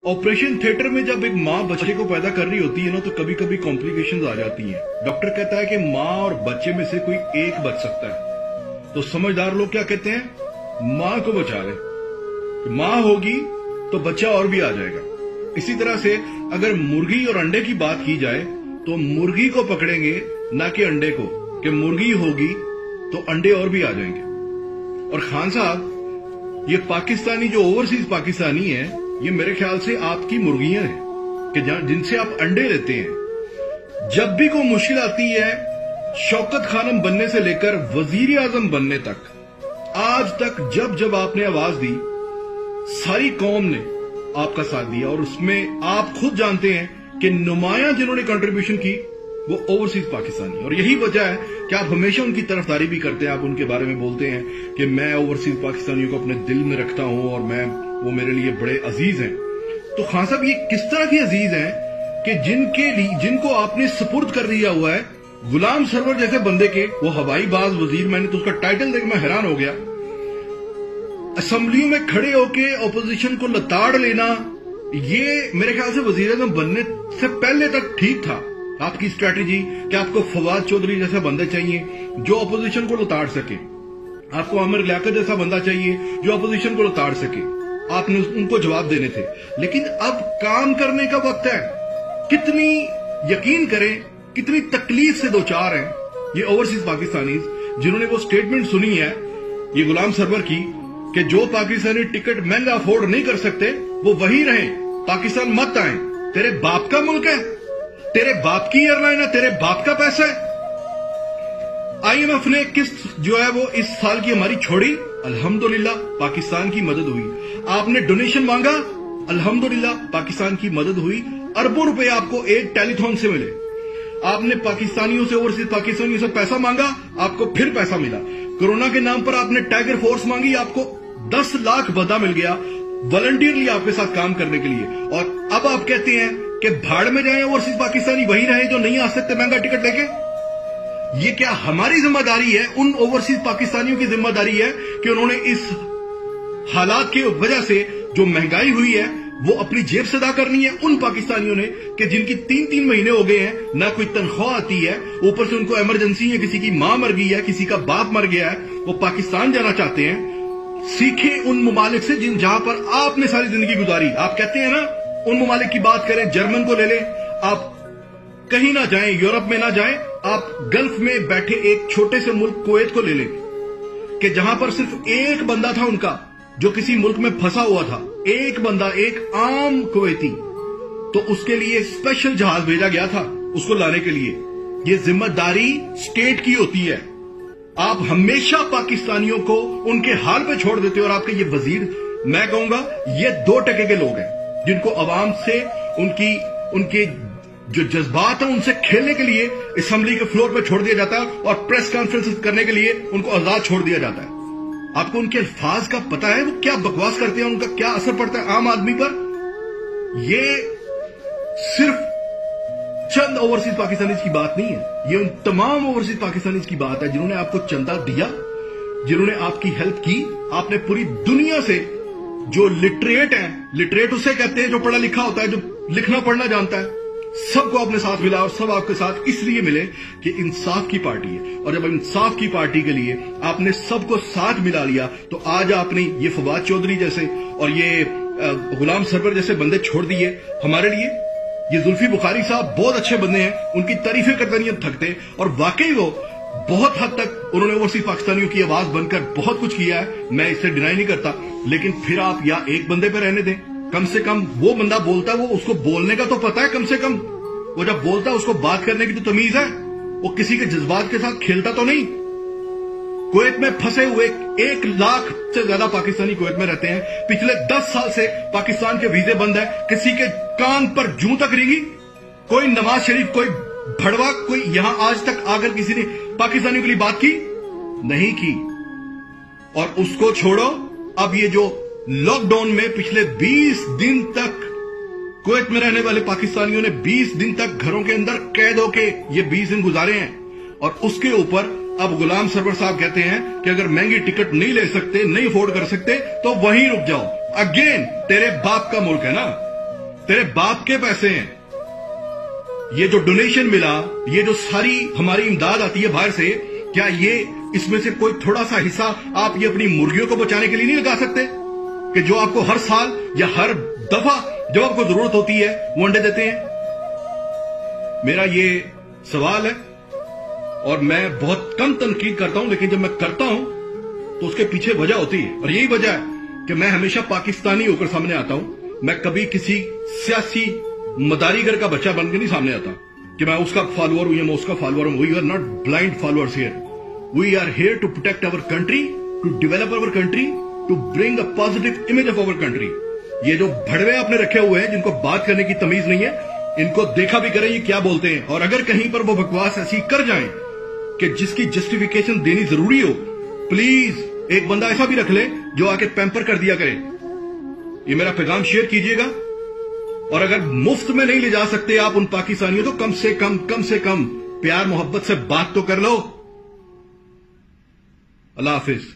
Operation theatre में जब एक माँ बच्चे को पैदा कर रही होती है ना, तो कभी कभी कॉम्प्लिकेशंस आ जाती हैं। डॉक्टर कहता है कि माँ और बच्चे में से कोई एक बच सकता है। तो समझदार लोग क्या कहते हैं, माँ को बचा ले, माँ होगी तो बच्चा और भी आ जाएगा। इसी तरह से अगर मुर्गी और अंडे की बात की जाए तो मुर्गी को पकड़ेंगे ना कि अंडे को, कि मुर्गी होगी तो अंडे और भी आ जाएंगे। और खान साहब, ये पाकिस्तानी जो ओवरसीज पाकिस्तानी है, ये मेरे ख्याल से आपकी मुर्गियां हैं कि जिनसे आप अंडे लेते हैं। जब भी कोई मुश्किल आती है, शौकत खानम बनने से लेकर वजीर आजम बनने तक, आज तक जब जब आपने आवाज दी, सारी कौम ने आपका साथ दिया। और उसमें आप खुद जानते हैं कि नुमाया जिन्होंने कंट्रीब्यूशन की वो ओवरसीज पाकिस्तानी। और यही वजह है कि आप हमेशा उनकी तरफदारी भी करते हैं, आप उनके बारे में बोलते हैं कि मैं ओवरसीज पाकिस्तानियों को अपने दिल में रखता हूं और वो मेरे लिए बड़े अजीज हैं। तो खान साहब, ये किस तरह की अजीज हैं कि जिनको आपने सुपुर्द कर दिया हुआ है गुलाम सरवर जैसे बंदे के, वो हवाई बाज वजीर, मैंने तो उसका टाइटल देख मैं हैरान हो गया। असेंबलियों में खड़े होके ऑपोजिशन को लताड़ लेना, ये मेरे ख्याल से वजीर आजम बनने से पहले तक ठीक था आपकी स्ट्रैटेजी कि आपको फवाद चौधरी जैसा बंदा चाहिए जो ऑपोजिशन को लताड़ सके, आपको आमिर लियाकत जैसा बंदा चाहिए जो ऑपोजिशन को लताड़ सके। आपने उनको जवाब देने थे, लेकिन अब काम करने का वक्त है। कितनी यकीन करें, कितनी तकलीफ से दो चार हैं ये ओवरसीज पाकिस्तानी जिन्होंने वो स्टेटमेंट सुनी है ये गुलाम सरवर की कि जो पाकिस्तानी टिकट महंगा अफोर्ड नहीं कर सकते वो वही रहें, पाकिस्तान मत आए। तेरे बाप का मुल्क है, तेरे बाप की एयरलाइन है, तेरे बाप का पैसा है। आईएमएफ ने किस्त जो है वो इस साल की हमारी छोड़ी, अल्हम्दुलिल्लाह पाकिस्तान की मदद हुई। आपने डोनेशन मांगा, अल्हम्दुलिल्लाह पाकिस्तान की मदद हुई। अरबों रुपए आपको एक टेलीथॉन से मिले। आपने पाकिस्तानियों से, ओवरसीज पाकिस्तानियों से पैसा मांगा, आपको फिर पैसा मिला। कोरोना के नाम पर आपने टाइगर फोर्स मांगी, आपको 10 लाख बंदा मिल गया वॉलंटियरली आपके साथ काम करने के लिए। और अब आप कहते हैं कि भाड़ में जाए ओवरसीज पाकिस्तानी वही रहे जो नहीं आ सकते महंगा टिकट लेके। ये क्या हमारी जिम्मेदारी है, उन ओवरसीज पाकिस्तानियों की जिम्मेदारी है कि उन्होंने इस हालात की वजह से जो महंगाई हुई है वो अपनी जेब से अदा करनी है उन पाकिस्तानियों ने कि जिनकी 3-3 महीने हो गए हैं, ना कोई तनख्वाह आती है, ऊपर से उनको इमरजेंसी है, किसी की मां मर गई है, किसी का बाप मर गया है, वो पाकिस्तान जाना चाहते हैं। सीखें उन ममालिक से जहां पर आपने सारी जिंदगी गुजारी। आप कहते हैं ना, उन ममालिक की बात करें, जर्मन को ले लें, आप कहीं ना जाएं, यूरोप में ना जाएं, आप गल्फ में बैठे एक छोटे से मुल्क कुवैत को ले लें कि जहां पर सिर्फ एक बंदा था उनका जो किसी मुल्क में फंसा हुआ था, एक बंदा, एक आम कुवैती, तो उसके लिए स्पेशल जहाज भेजा गया था उसको लाने के लिए। ये जिम्मेदारी स्टेट की होती है। आप हमेशा पाकिस्तानियों को उनके हाल पे छोड़ देते हो। और आपके ये वजीर, मैं कहूंगा ये 2% के लोग हैं जिनको अवाम से उनके जो जज्बात हैं उनसे खेलने के लिए असेंबली के फ्लोर पे छोड़ दिया जाता है और प्रेस कॉन्फ्रेंस करने के लिए उनको आजाद छोड़ दिया जाता है। आपको उनके अल्फाज का पता है, वो क्या बकवास करते हैं, उनका क्या असर पड़ता है आम आदमी पर। ये सिर्फ चंद ओवरसीज पाकिस्तानी की बात नहीं है, ये उन तमाम ओवरसीज पाकिस्तानी की बात है जिन्होंने आपको चंदा दिया, जिन्होंने आपकी हेल्प की। आपने पूरी दुनिया से जो लिटरेट है, लिटरेट उसे कहते हैं जो पढ़ा लिखा होता है, जो लिखना पढ़ना जानता है, सबको अपने साथ मिला। और सब आपके साथ इसलिए मिले कि इंसाफ की पार्टी है। और जब इंसाफ की पार्टी के लिए आपने सबको साथ मिला लिया, तो आज आपने ये फवाद चौधरी जैसे और ये गुलाम सरवर जैसे बंदे छोड़ दिए हमारे लिए। ये जुल्फी बुखारी साहब बहुत अच्छे बंदे हैं, उनकी तारीफें करते नहीं हम थकते। और वाकई वो बहुत हद तक उन्होंने ओवरसीज पाकिस्तानियों की आवाज बनकर बहुत कुछ किया है, मैं इससे डिनाई नहीं करता। लेकिन फिर आप या एक बंदे पे रहने दें, कम से कम वो बंदा बोलता है, वो उसको बोलने का तो पता है, कम से कम वो जब बोलता है उसको बात करने की तो तमीज है, वो किसी के जज्बात के साथ खेलता तो नहीं। कुवैत में फंसे हुए 1 लाख से ज्यादा पाकिस्तानी कुवैत में रहते हैं। पिछले 10 साल से पाकिस्तान के वीजे बंद है, किसी के कान पर जूं तक रिंगी, कोई नवाज शरीफ, कोई भड़वा, कोई यहां आज तक आकर किसी ने पाकिस्तानियों के लिए बात की नहीं की। और उसको छोड़ो, अब ये जो लॉकडाउन में पिछले 20 दिन तक कुवैत में रहने वाले पाकिस्तानियों ने 20 दिन तक घरों के अंदर कैद होके ये 20 दिन गुजारे हैं। और उसके ऊपर अब गुलाम सरवर साहब कहते हैं कि अगर महंगी टिकट नहीं ले सकते, नहीं अफोर्ड कर सकते, तो वहीं रुक जाओ। अगेन तेरे बाप का मुल्क है ना, तेरे बाप के पैसे हैं। ये जो डोनेशन मिला, ये जो सारी हमारी इमदाद आती है बाहर से, क्या ये इसमें से कोई थोड़ा सा हिस्सा आप ये अपनी मुर्गियों को बचाने के लिए नहीं लगा सकते कि जो आपको हर साल या हर दफा जब आपको जरूरत होती है वो अंडे देते हैं? मेरा ये सवाल है और मैं बहुत कम तनकीद करता हूं, लेकिन जब मैं करता हूं तो उसके पीछे वजह होती है, और यही वजह है कि मैं हमेशा पाकिस्तानी होकर सामने आता हूं। मैं कभी किसी सियासी मदारीगर का बच्चा बन के नहीं सामने आता कि मैं उसका फॉलोअर हूं या मैं उसका फॉलोअर हूं। We are not blind followers here. We are here to protect our country, to develop our country, to bring a positive image of our country. ये जो भड़वे आपने रखे हुए हैं जिनको बात करने की तमीज नहीं है, इनको देखा भी करें ये क्या बोलते हैं, और अगर कहीं पर वो बकवास ऐसी कर जाएं कि जिसकी जस्टिफिकेशन देनी जरूरी हो, प्लीज एक बंदा ऐसा भी रख ले जो आके पैम्पर कर दिया करे। ये मेरा पैगाम शेयर कीजिएगा, और अगर मुफ्त में नहीं ले जा सकते आप उन पाकिस्तानियों तो कम से कम प्यार मोहब्बत से बात तो कर लो। अल्लाह हाफिज।